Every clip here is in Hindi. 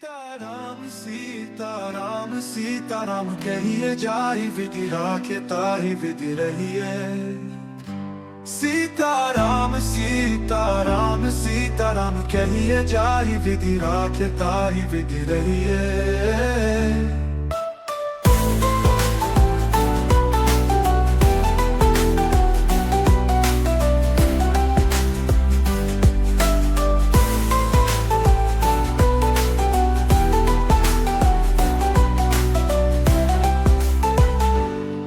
सीताराम सीताराम सीताराम कहिए जाहि विधि राखे ताहि विधि रहिए। सीताराम सीताराम सीताराम कहिए जाहि विधि राखे ताहि विधि रहिए।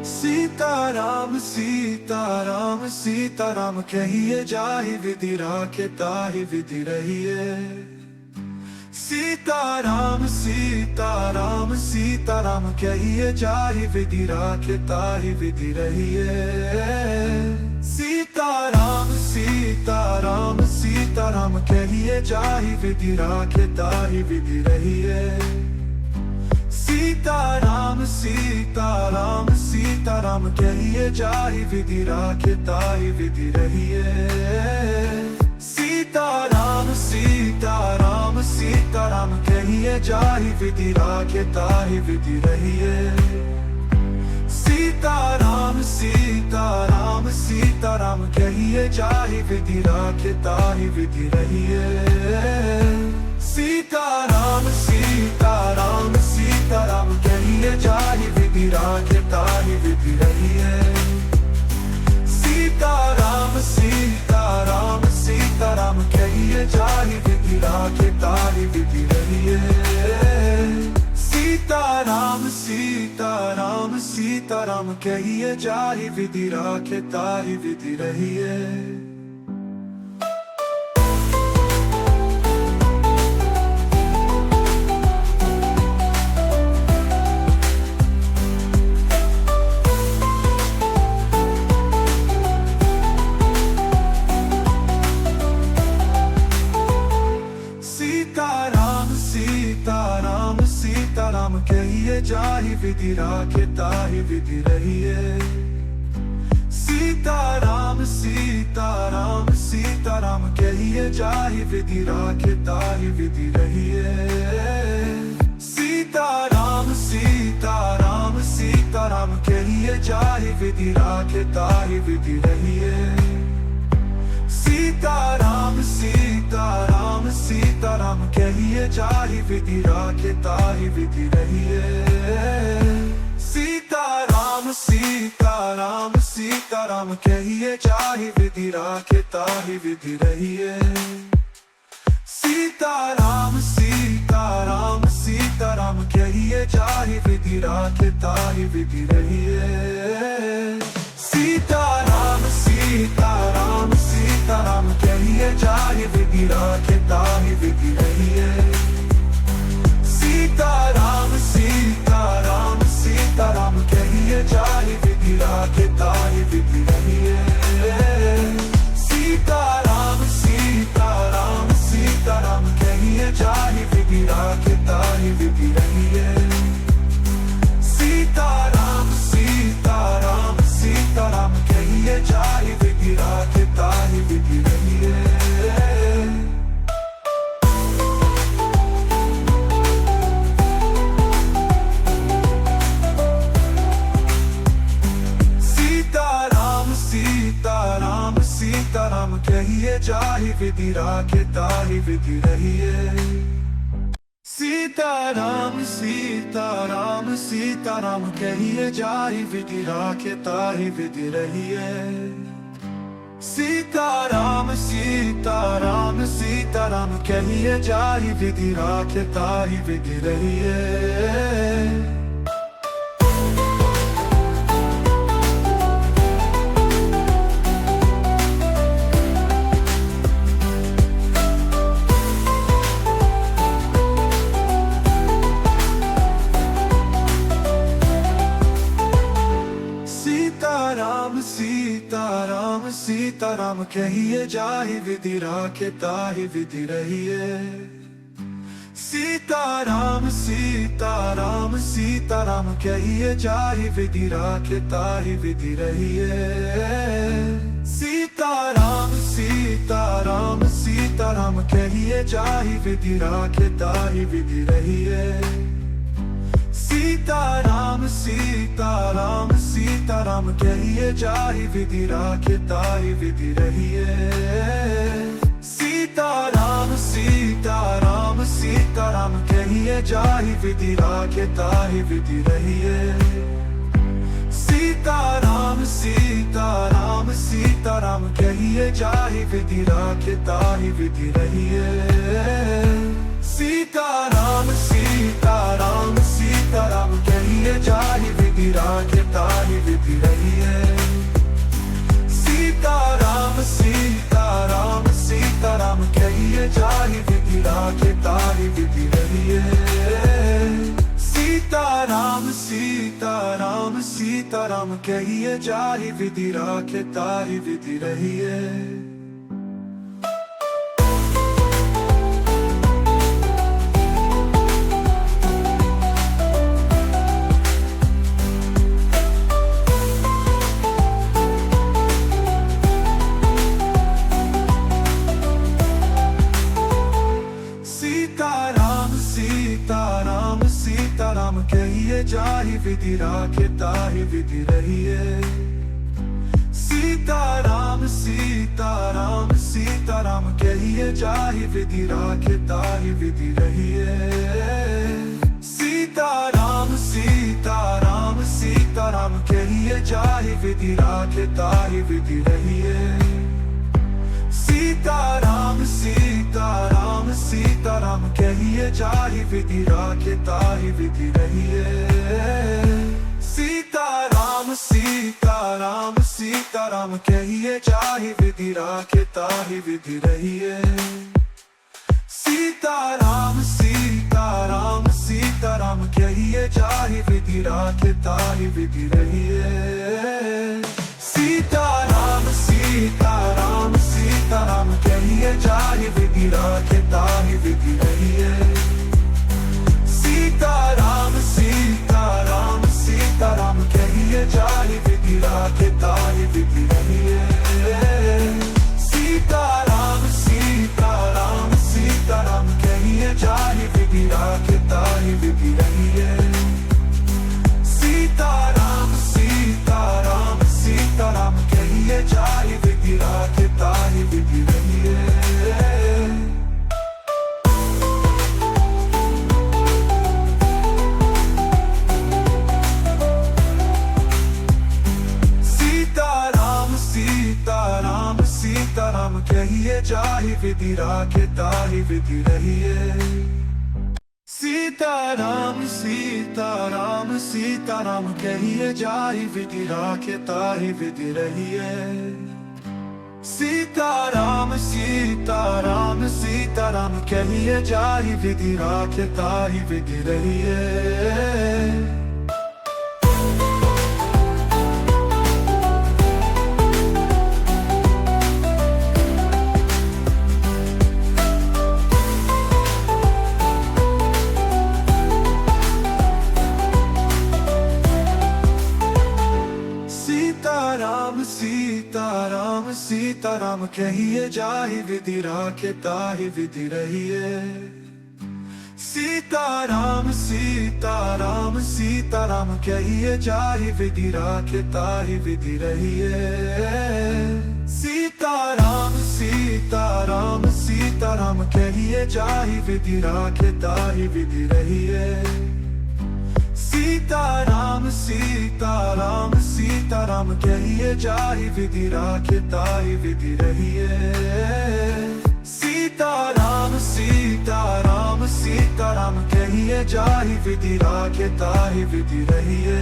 सीताराम सीताराम सीताराम कहिए जाहि विधि राखे ताहि विधि रहिए। सीताराम सीताराम सीताराम कहिए जाहि विधि राखे ताहि विधि रहिए। सीताराम सीताराम सीताराम कहिए जाहि विधि राखे ताहि विधि रहिए। सीताराम सीताराम सीताराम कहिए जाहि विधि राखे ताहि विधि रहिए। सीताराम सीताराम सीताराम कहिए जाहि विधि राखे ताहि विधि रहिए। सीताराम सीताराम सीताराम कहिए जाहि विधि राखे ताहि विधि रहिए। सीताराम सीताराम सीताराम कहिए जाहि विधि राखे ताहि विधि रहिए। सीताराम सीताराम सीताराम कहिए जाहि विधि राखे ताहि विधि रहिए। सीताराम सीताराम सीताराम कहिए जाहि विधि राखे ताहि विधि रहिए। सीताराम सीताराम सीताराम कहिए जाहि विधि राखे ताहि विधि रहिए। सीताराम सीताराम सीताराम कहिए जाहि विधि राखे ताहि विधि रहिए। सीताराम सीताराम सीताराम कहिए जाहि विधि राखे ताहि विधि रहिए। सीताराम सीताराम सीताराम कहिए जाहि विधि राखे ताहि विधि रहिए। सीताराम सीताराम सीताराम कहिए जाहि विधि राखे ताहि विधि रहिए। सीताराम सीताराम सीताराम कहिए जाहि विधि राखे ताहि विधि रहिए। सीताराम सीताराम सीताराम कहिए जाहि विधि राखे ताहि विधि रहिए। सीताराम सीताराम सीताराम कहिए जाहि विधि राखे ताहि विधि रहिए। सीताराम सीताराम सीताराम कहिए जाहि विधि राखे ताहि विधि रहिए। सीताराम सीताराम सीताराम कहिए जाहि विधि राखे ताहि विधि रहिए। सीताराम सीताराम सीताराम कहिए जाहि विधि राखे ताहि विधि रहिए। सीताराम सीताराम सीताराम कहिए जाहि विधि राखे ताहि विधि रहिए। सीताराम सीताराम सीताराम कहिए जाहि विधि राखे ताहि विधि रहिए। सीताराम सीताराम सीताराम कहिए जाहि विधि राखे ताहि विधि रहिए। सीताराम सीताराम सीताराम कहिए जाहि विधि राखे ताहि विधि रहिए। सीताराम सीताराम सीताराम सीताराम कहिए जाहि विधि राखे ताहि विधि रहिए। सीताराम सीताराम सीताराम कहिए जाहि विधि राखे ताहि विधि रहिए। सीताराम सीताराम सीताराम कहिए जाहि विधि राखे ताहि विधि रहिए। सीताराम सीताराम सीताराम कहिए जाहि विधि राखे ताहि विधि रहिए। सीताराम सीताराम सीताराम कहिए जाहि विधि राखे ताहि विधि रहिए। सीताराम सीताराम सीताराम कहिए जाहि विधि राखे ताहि विधि रहिए। सीताराम सीताराम सीताराम कहिए जाहि विधि राखे ताहि विधि रहिए। सीताराम सीताराम कहिए जाहि विधि राखे ताहि विधि रहिए। सीताराम सीताराम सीताराम कहिए जाहि विधि राखे ताहि विधि रहिए। सीताराम सीताराम सीताराम कहिए जाहि विधि राखे ताहि विधि रहिए। सीताराम सीताराम सीताराम कहिए जाहि विधि राखे ताहि विधि रहिए। सीताराम सीताराम सीताराम कहिए जाहि विधि राखे ताहि विधि रहिए। सीताराम सीताराम सीताराम कहिए जाहि विधि राखे ताहि विधि रहिए। सीताराम सीताराम सीताराम कहिए जाहि विधि राखे ताहि विधि रहिए। सीताराम सीताराम सीताराम कहिए जाहि विधि राखे ताहि विधि रहिए। सीताराम सीताराम सीताराम कहिए जाहि विधि राखे ताहि विधि रहिए। सीताराम सीताराम सीताराम कहिए जाहि विधि राखे ताहि विधि रहिए। सीताराम सीताराम सीताराम कहिए जाहि विधि राखे ताहि विधि रहिए। सीताराम सीताराम सीताराम कहिए जाहि विधि राखे ताहि विधि रहिए। सीताराम सीताराम सीताराम कहिए जाहि विधि राखे ताहि विधि रहिए। सीताराम सीताराम सीताराम कहिए जाहि विधि राखे ताहि विधि रहिए। सीताराम सीताराम सीताराम कहिए जाहि विधि राखे ताहि विधि रहिए। सीताराम सीताराम सीताराम कहिए जाहि विधि राखे ताहि विधि रहिए। सीताराम सीताराम सीताराम कहिए जाहि विधि राखे ताहि विधि रहिए। सीताराम सीताराम सीताराम कहिए जाहि विधि राखे ताहि विधि रहिए।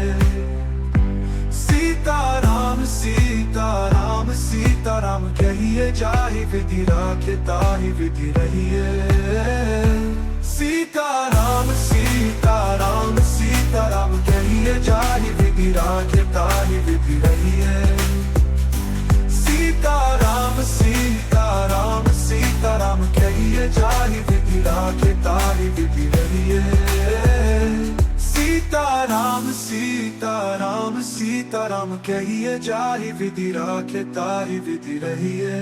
सीताराम सीताराम सीताराम कहिए जाहि विधि राखे ताहि विधि रहिए। सीताराम सीताराम सीताराम कहिए जाहि विधि राखे ताहि विधि रहिए। सीताराम सीताराम सीताराम कहिए जाहि विधि राखे ताहि विधि रहिए। सीताराम सीताराम सीताराम कहिए जाहि विधि राखे ताहि विधि रहिए।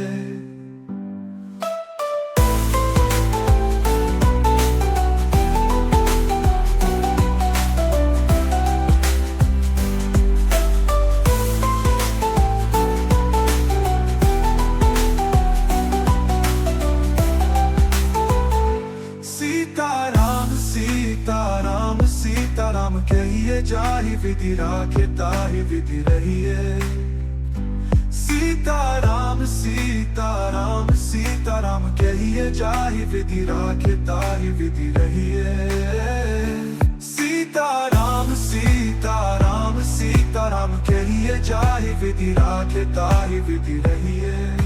कहिए जाहि विधि राखे ताहि विधि रहिए। सीताराम सीताराम सीताराम कहिए जाहि विधि राखे ताहि विधि रहिए। सीताराम सीताराम सीताराम कहिए जाहि विधि राखे ताहि विधि रहिए।